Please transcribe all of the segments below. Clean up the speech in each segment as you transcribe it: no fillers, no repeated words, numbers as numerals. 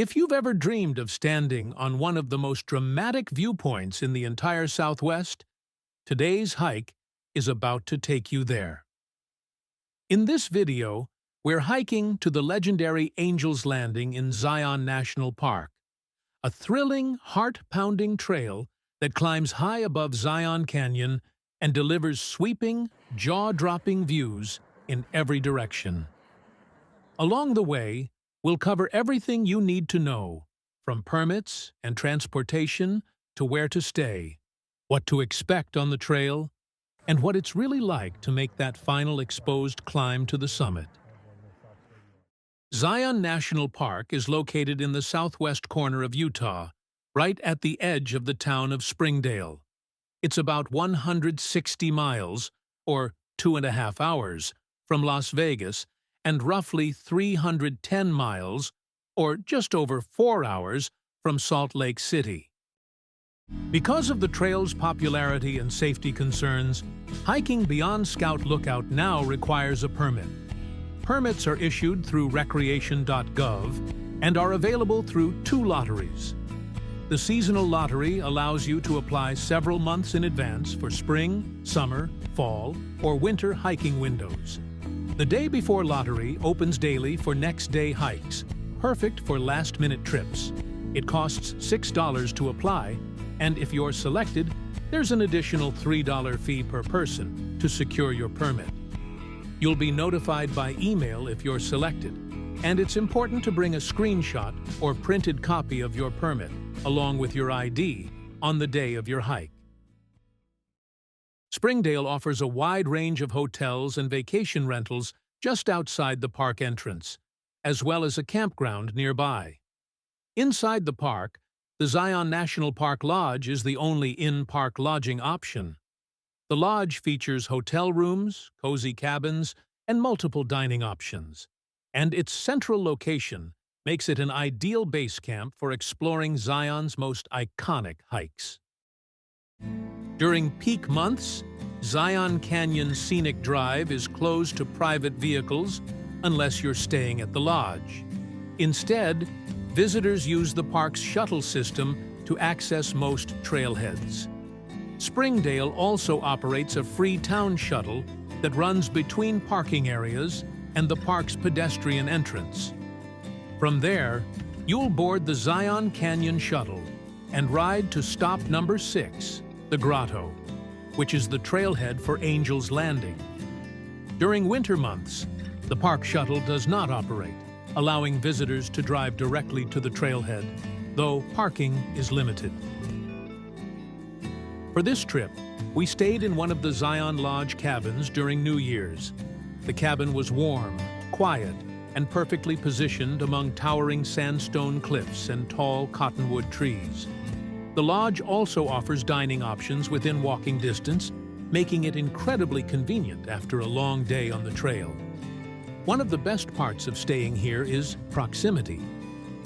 If you've ever dreamed of standing on one of the most dramatic viewpoints in the entire Southwest, today's hike is about to take you there. In this video, we're hiking to the legendary Angel's Landing in Zion National Park, a thrilling, heart-pounding trail that climbs high above Zion Canyon and delivers sweeping, jaw-dropping views in every direction. Along the way, we'll cover everything you need to know, from permits and transportation to where to stay, what to expect on the trail, and what it's really like to make that final exposed climb to the summit. Zion National Park is located in the southwest corner of Utah, right at the edge of the town of Springdale. It's about 160 miles, or 2.5 hours, from Las Vegas, and roughly 310 miles, or just over 4 hours, from Salt Lake City. Because of the trail's popularity and safety concerns, hiking beyond Scout Lookout now requires a permit. Permits are issued through Recreation.gov and are available through 2 lotteries. The seasonal lottery allows you to apply several months in advance for spring, summer, fall, or winter hiking windows. The day before lottery opens daily for next-day hikes, perfect for last-minute trips. It costs $6 to apply, and if you're selected, there's an additional $3 fee per person to secure your permit. You'll be notified by email if you're selected, and it's important to bring a screenshot or printed copy of your permit, along with your ID, on the day of your hike. Springdale offers a wide range of hotels and vacation rentals just outside the park entrance, as well as a campground nearby. Inside the park, the Zion National Park Lodge is the only in-park lodging option. The lodge features hotel rooms, cozy cabins, and multiple dining options, and its central location makes it an ideal base camp for exploring Zion's most iconic hikes. During peak months, Zion Canyon Scenic Drive is closed to private vehicles unless you're staying at the lodge. Instead, visitors use the park's shuttle system to access most trailheads. Springdale also operates a free town shuttle that runs between parking areas and the park's pedestrian entrance. From there, you'll board the Zion Canyon Shuttle and ride to stop number 6, the Grotto, which is the trailhead for Angel's Landing. During winter months, the park shuttle does not operate, allowing visitors to drive directly to the trailhead, though parking is limited. For this trip, we stayed in one of the Zion Lodge cabins during New Year's. The cabin was warm, quiet, and perfectly positioned among towering sandstone cliffs and tall cottonwood trees. The lodge also offers dining options within walking distance, making it incredibly convenient after a long day on the trail. One of the best parts of staying here is proximity.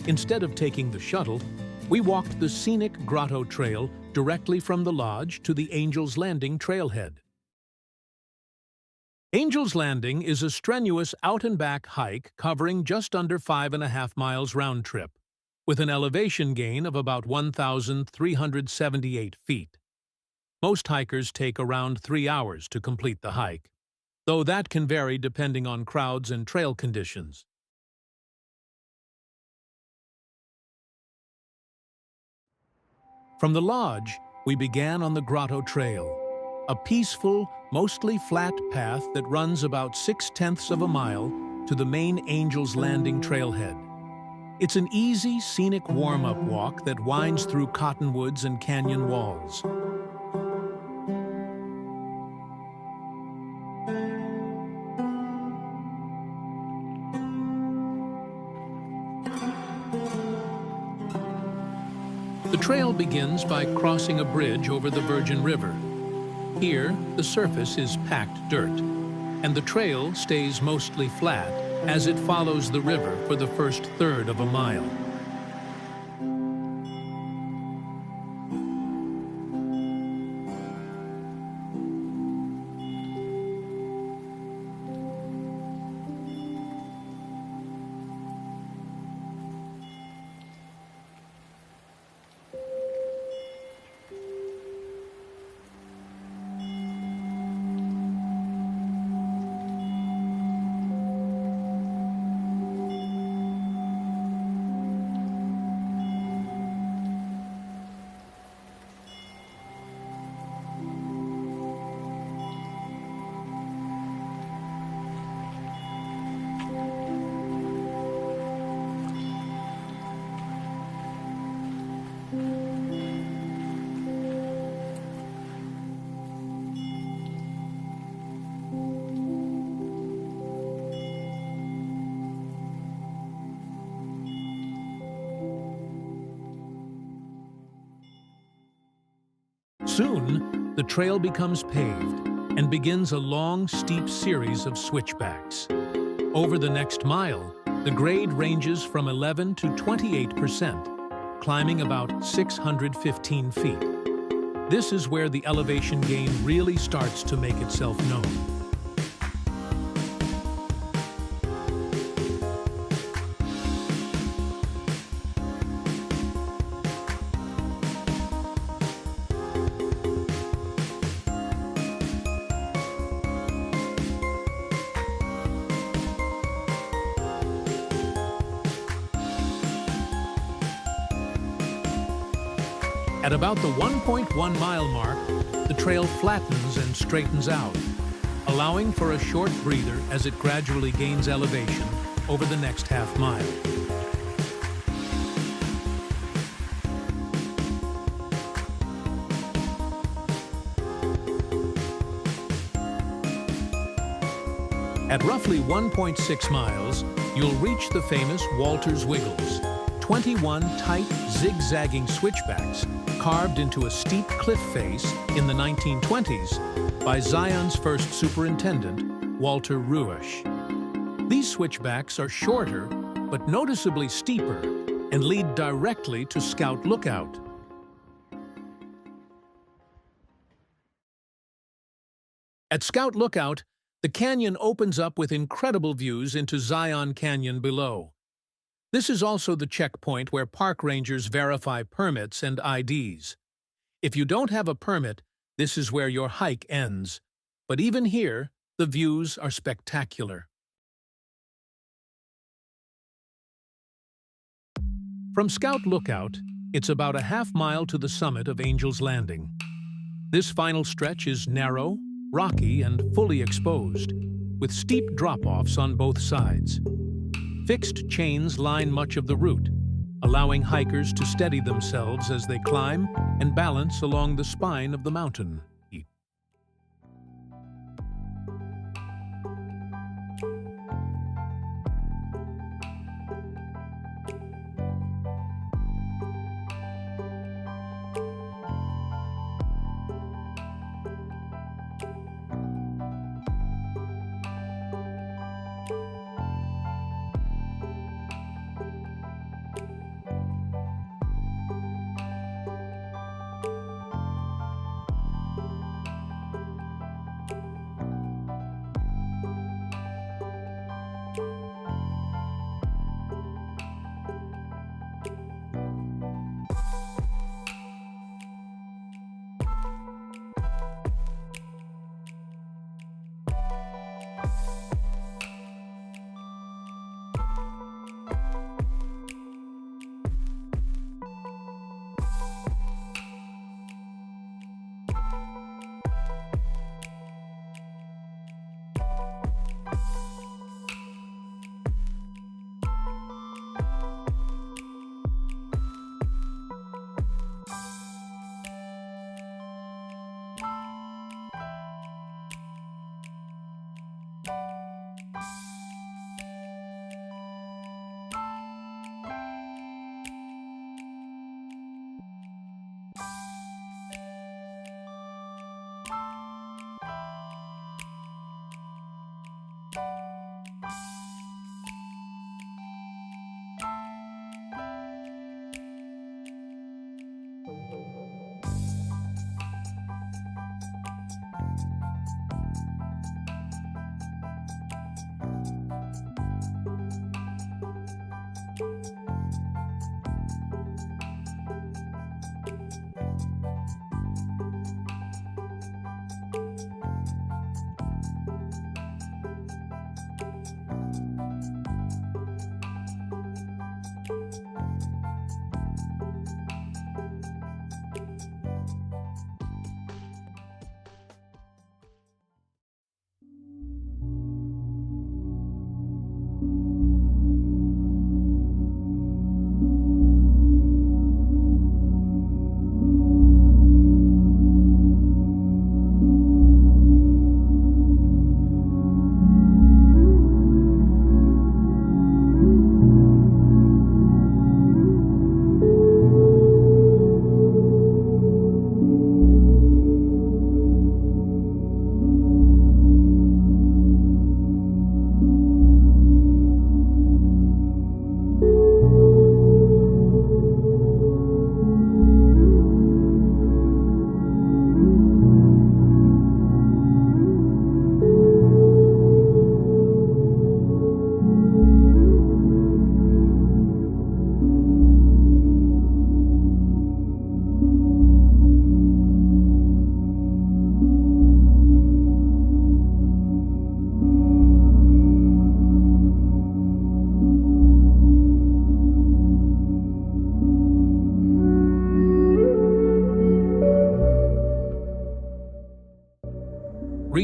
Instead of taking the shuttle, we walked the scenic Grotto Trail directly from the lodge to the Angel's Landing trailhead. Angel's Landing is a strenuous out-and-back hike covering just under 5.5 miles round trip, with an elevation gain of about 1,378 feet. Most hikers take around 3 hours to complete the hike, though that can vary depending on crowds and trail conditions. From the lodge, we began on the Grotto Trail, a peaceful, mostly flat path that runs about 0.6 of a mile to the main Angel's Landing trailhead. It's an easy, scenic warm-up walk that winds through cottonwoods and canyon walls. The trail begins by crossing a bridge over the Virgin River. Here, the surface is packed dirt, and the trail stays mostly flat as it follows the river for the first third of a mile. Soon, the trail becomes paved and begins a long, steep series of switchbacks. Over the next mile, the grade ranges from 11 to 28%, climbing about 615 feet. This is where the elevation gain really starts to make itself known. At about the 1.1-mile mark, the trail flattens and straightens out, allowing for a short breather as it gradually gains elevation over the next half mile. At roughly 1.6 miles, you'll reach the famous Walter's Wiggles, 21 tight, zigzagging switchbacks carved into a steep cliff face in the 1920s by Zion's first superintendent, Walter Ruish. These switchbacks are shorter, but noticeably steeper, and lead directly to Scout Lookout. At Scout Lookout, the canyon opens up with incredible views into Zion Canyon below. This is also the checkpoint where park rangers verify permits and IDs. If you don't have a permit, this is where your hike ends. But even here, the views are spectacular. From Scout Lookout, it's about a half mile to the summit of Angel's Landing. This final stretch is narrow, rocky, and fully exposed, with steep drop-offs on both sides. Fixed chains line much of the route, allowing hikers to steady themselves as they climb and balance along the spine of the mountain.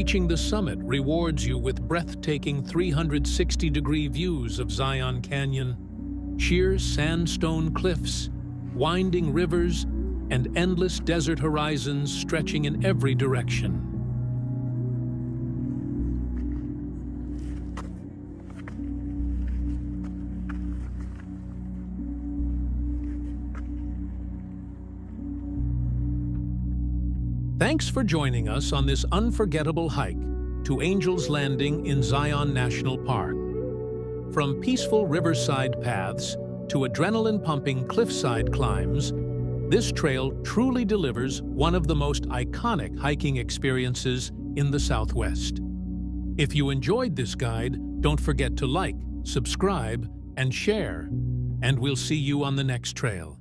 Reaching the summit rewards you with breathtaking 360-degree views of Zion Canyon, sheer sandstone cliffs, winding rivers, and endless desert horizons stretching in every direction. Thanks for joining us on this unforgettable hike to Angel's Landing in Zion National Park. From peaceful riverside paths to adrenaline-pumping cliffside climbs, this trail truly delivers one of the most iconic hiking experiences in the Southwest. If you enjoyed this guide, don't forget to like, subscribe, and share, and we'll see you on the next trail.